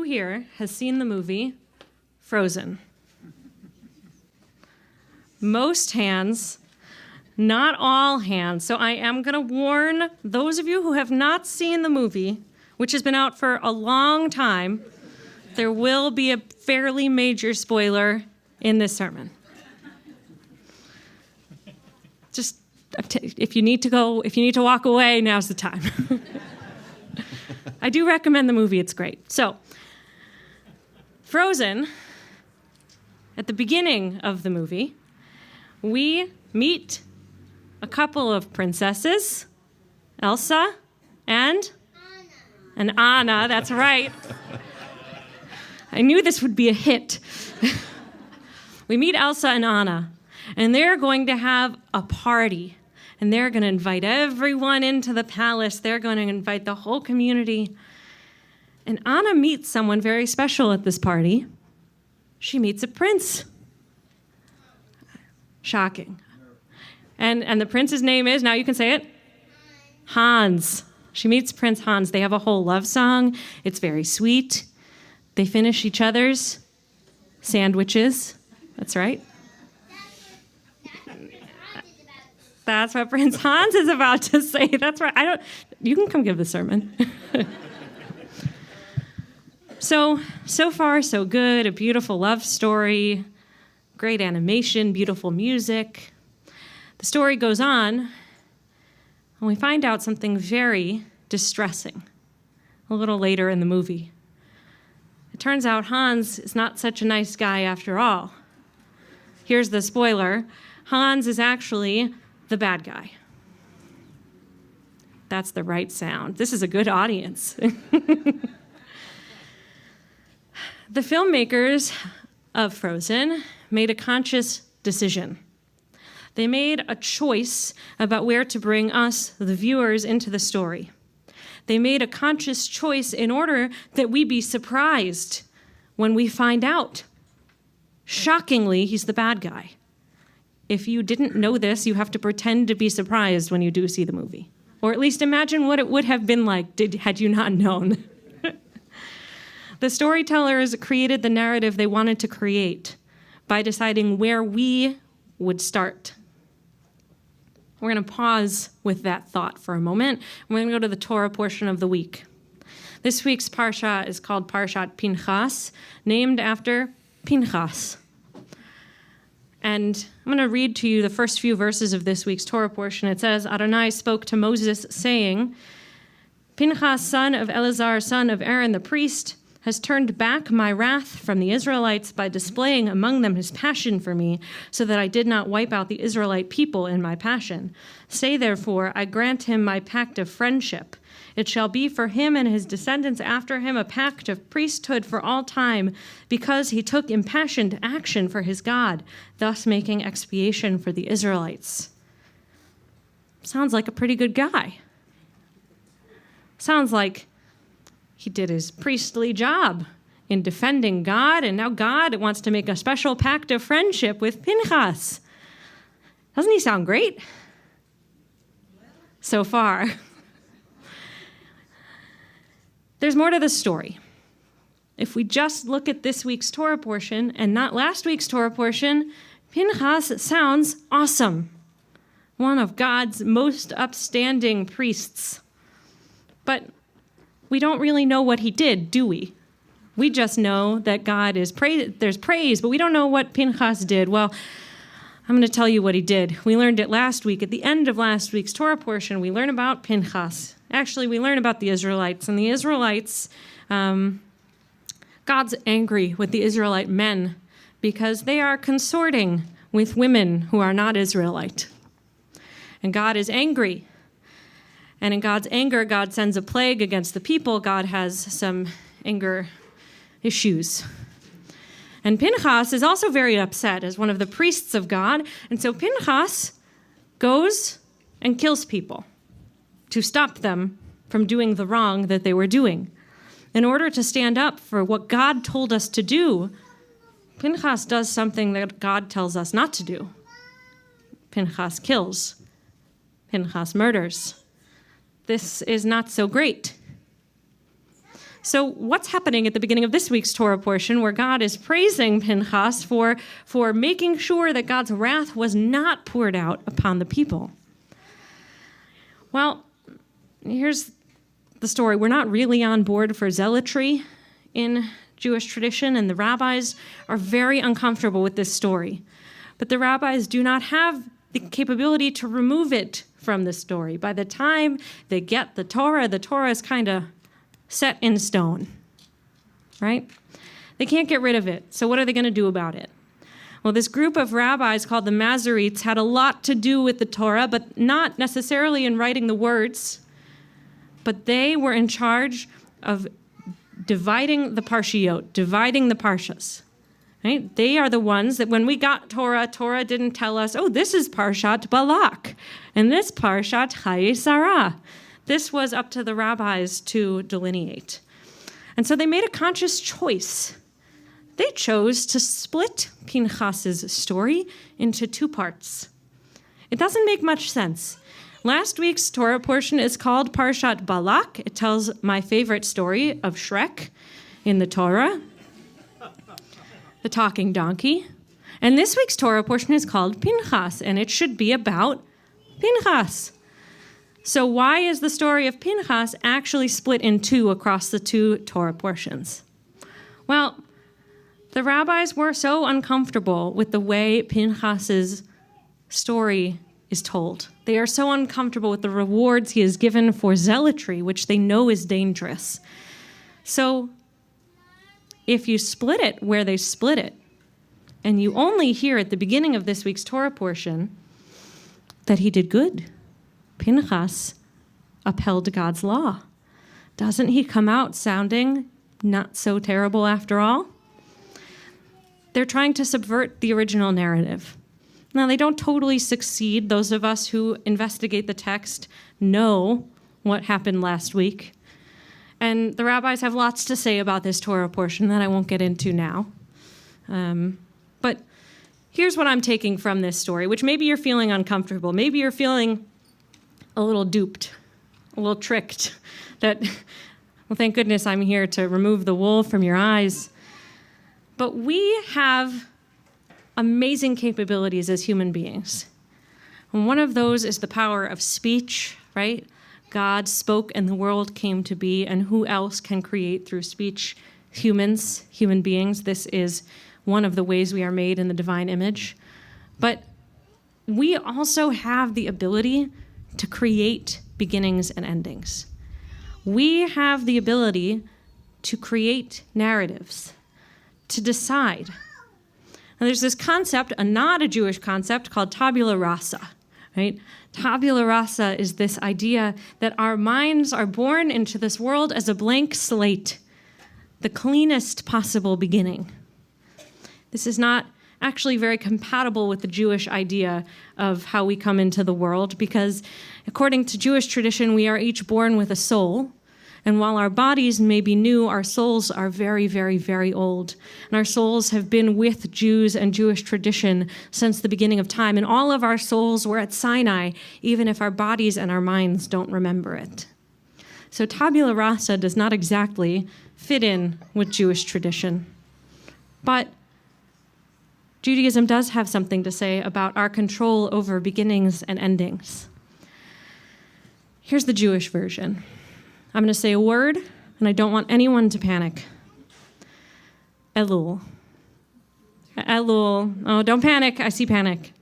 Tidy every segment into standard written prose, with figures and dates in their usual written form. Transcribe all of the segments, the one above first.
here has seen the movie Frozen? Most hands, not all hands. So I am going to warn those of you who have not seen the movie, which has been out for a long time, there will be a fairly major spoiler in this sermon. Just if you need to walk away, now's the time. I do recommend the movie. It's great. So, Frozen, at the beginning of the movie, we meet a couple of princesses, Elsa and Anna. That's right. I knew this would be a hit. We meet Elsa and Anna, and they're going to have a party. And they're going to invite everyone into the palace. They're going to invite the whole community. And Anna meets someone very special at this party. She meets a prince. Shocking. And the prince's name is, now you can say it, Hans. She meets Prince Hans. They have a whole love song. It's very sweet. They finish each other's sandwiches. That's right. That's what Prince Hans is about to say. That's right. You can come give the sermon. So far, so good. A beautiful love story, great animation, beautiful music. The story goes on, and we find out something very distressing a little later in the movie. It turns out Hans is not such a nice guy after all. Here's the spoiler. Hans is actually the bad guy. That's the right sound. This is a good audience. The filmmakers of Frozen made a conscious decision. They made a choice about where to bring us, the viewers, into the story. They made a conscious choice in order that we be surprised when we find out. Shockingly, he's the bad guy. If you didn't know this, you have to pretend to be surprised when you do see the movie. Or at least imagine what it would have been like had you not known. The storytellers created the narrative they wanted to create by deciding where we would start. We're going to pause with that thought for a moment. We're going to go to the Torah portion of the week. This week's Parsha is called Parshat Pinchas, named after Pinchas. And I'm going to read to you the first few verses of this week's Torah portion. It says, Adonai spoke to Moses, saying, Pinchas, son of Eleazar, son of Aaron the priest, has turned back my wrath from the Israelites by displaying among them his passion for me, so that I did not wipe out the Israelite people in my passion. Say, therefore, I grant him my pact of friendship. It shall be for him and his descendants after him a pact of priesthood for all time, because he took impassioned action for his God, thus making expiation for the Israelites. Sounds like a pretty good guy. Sounds like he did his priestly job in defending God, and now God wants to make a special pact of friendship with Pinchas. Doesn't he sound great? So far. There's more to the story. If we just look at this week's Torah portion and not last week's Torah portion, Pinchas sounds awesome. One of God's most upstanding priests. But we don't really know what he did, do we? We just know that there's praise, but we don't know what Pinchas did. Well, I'm going to tell you what he did. We learned it last week. At the end of last week's Torah portion, we learn about Pinchas. Actually, we learn about the Israelites. And the Israelites, God's angry with the Israelite men because they are consorting with women who are not Israelite. And God is angry. And in God's anger, God sends a plague against the people. God has some anger issues. And Pinchas is also very upset as one of the priests of God. And so Pinchas goes and kills people to stop them from doing the wrong that they were doing. In order to stand up for what God told us to do, Pinchas does something that God tells us not to do. Pinchas kills. Pinchas murders. This is not so great. So what's happening at the beginning of this week's Torah portion where God is praising Pinchas for making sure that God's wrath was not poured out upon the people? Well, here's the story. We're not really on board for zealotry in Jewish tradition, and the rabbis are very uncomfortable with this story. But the rabbis do not have the capability to remove it from the story. By the time they get the Torah is kind of set in stone, right? They can't get rid of it. So what are they going to do about it? Well, this group of rabbis called the Masoretes had a lot to do with the Torah, but not necessarily in writing the words. But they were in charge of dividing the parshiot, dividing the parshas. Right? They are the ones that when we got Torah didn't tell us, oh, this is Parshat Balak, and this Parshat Chaye Sarah. This was up to the rabbis to delineate. And so they made a conscious choice. They chose to split Pinchas's story into two parts. It doesn't make much sense. Last week's Torah portion is called Parshat Balak. It tells my favorite story of Shrek in the Torah, the talking donkey. And this week's Torah portion is called Pinchas, and it should be about Pinchas. So why is the story of Pinchas actually split in two across the two Torah portions? Well, the rabbis were so uncomfortable with the way Pinchas's story is told. They are so uncomfortable with the rewards he is given for zealotry, which they know is dangerous. So if you split it where they split it, and you only hear at the beginning of this week's Torah portion that he did good, Pinchas upheld God's law. Doesn't he come out sounding not so terrible after all? They're trying to subvert the original narrative. Now, they don't totally succeed. Those of us who investigate the text know what happened last week. And the rabbis have lots to say about this Torah portion that I won't get into now. But here's what I'm taking from this story, which maybe you're feeling uncomfortable. Maybe you're feeling a little duped, a little tricked. That, well, thank goodness I'm here to remove the wool from your eyes. But we have amazing capabilities as human beings. And one of those is the power of speech, right? God spoke and the world came to be, and who else can create through speech? Humans, human beings. This is one of the ways we are made in the divine image. But we also have the ability to create beginnings and endings. We have the ability to create narratives, to decide. Now, there's this concept, not a Jewish concept, called tabula rasa, right? Tabula rasa is this idea that our minds are born into this world as a blank slate, the cleanest possible beginning. This is not actually very compatible with the Jewish idea of how we come into the world, because according to Jewish tradition, we are each born with a soul. And while our bodies may be new, our souls are very, very, very old. And our souls have been with Jews and Jewish tradition since the beginning of time. And all of our souls were at Sinai, even if our bodies and our minds don't remember it. So tabula rasa does not exactly fit in with Jewish tradition. But Judaism does have something to say about our control over beginnings and endings. Here's the Jewish version. I'm going to say a word, and I don't want anyone to panic. Elul. Elul. Oh, don't panic. I see panic.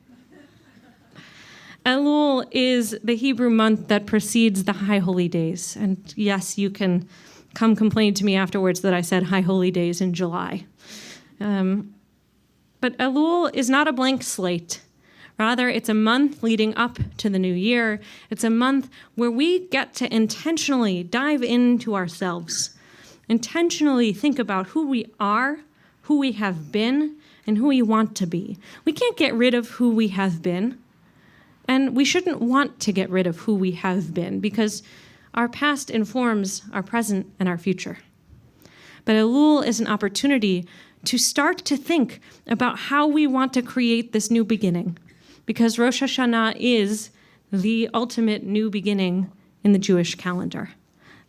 Elul is the Hebrew month that precedes the High Holy Days. And yes, you can come complain to me afterwards that I said High Holy Days in July. But Elul is not a blank slate. Rather, it's a month leading up to the new year. It's a month where we get to intentionally dive into ourselves, intentionally think about who we are, who we have been, and who we want to be. We can't get rid of who we have been, and we shouldn't want to get rid of who we have been, because our past informs our present and our future. But Elul is an opportunity to start to think about how we want to create this new beginning, because Rosh Hashanah is the ultimate new beginning in the Jewish calendar.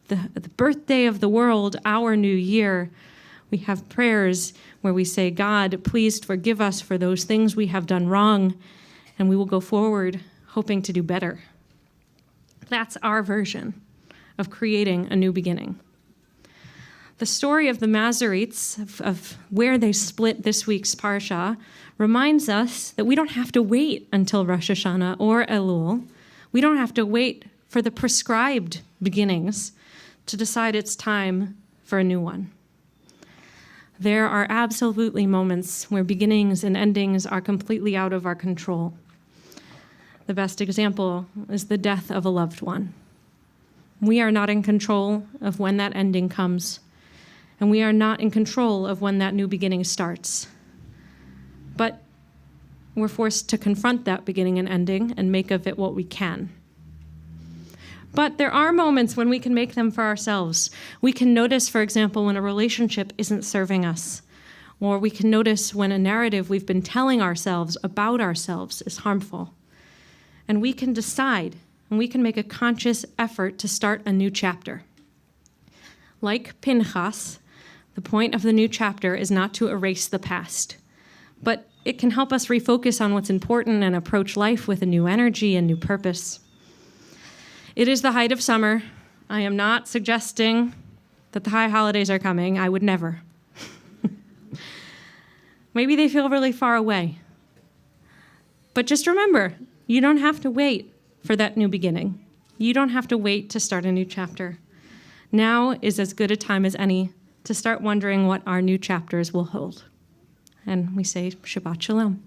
the birthday of the world, our new year, we have prayers where we say, God, please forgive us for those things we have done wrong, and we will go forward hoping to do better. That's our version of creating a new beginning. The story of the Masoretes, of where they split this week's Parsha, reminds us that we don't have to wait until Rosh Hashanah or Elul. We don't have to wait for the prescribed beginnings to decide it's time for a new one. There are absolutely moments where beginnings and endings are completely out of our control. The best example is the death of a loved one. We are not in control of when that ending comes, and we are not in control of when that new beginning starts. But we're forced to confront that beginning and ending and make of it what we can. But there are moments when we can make them for ourselves. We can notice, for example, when a relationship isn't serving us, or we can notice when a narrative we've been telling ourselves about ourselves is harmful. And we can decide, and we can make a conscious effort to start a new chapter. Like Pinchas, the point of the new chapter is not to erase the past, but it can help us refocus on what's important and approach life with a new energy and new purpose. It is the height of summer. I am not suggesting that the high holidays are coming. I would never. Maybe they feel really far away. But just remember, you don't have to wait for that new beginning. You don't have to wait to start a new chapter. Now is as good a time as any to start wondering what our new chapters will hold. And we say Shabbat Shalom.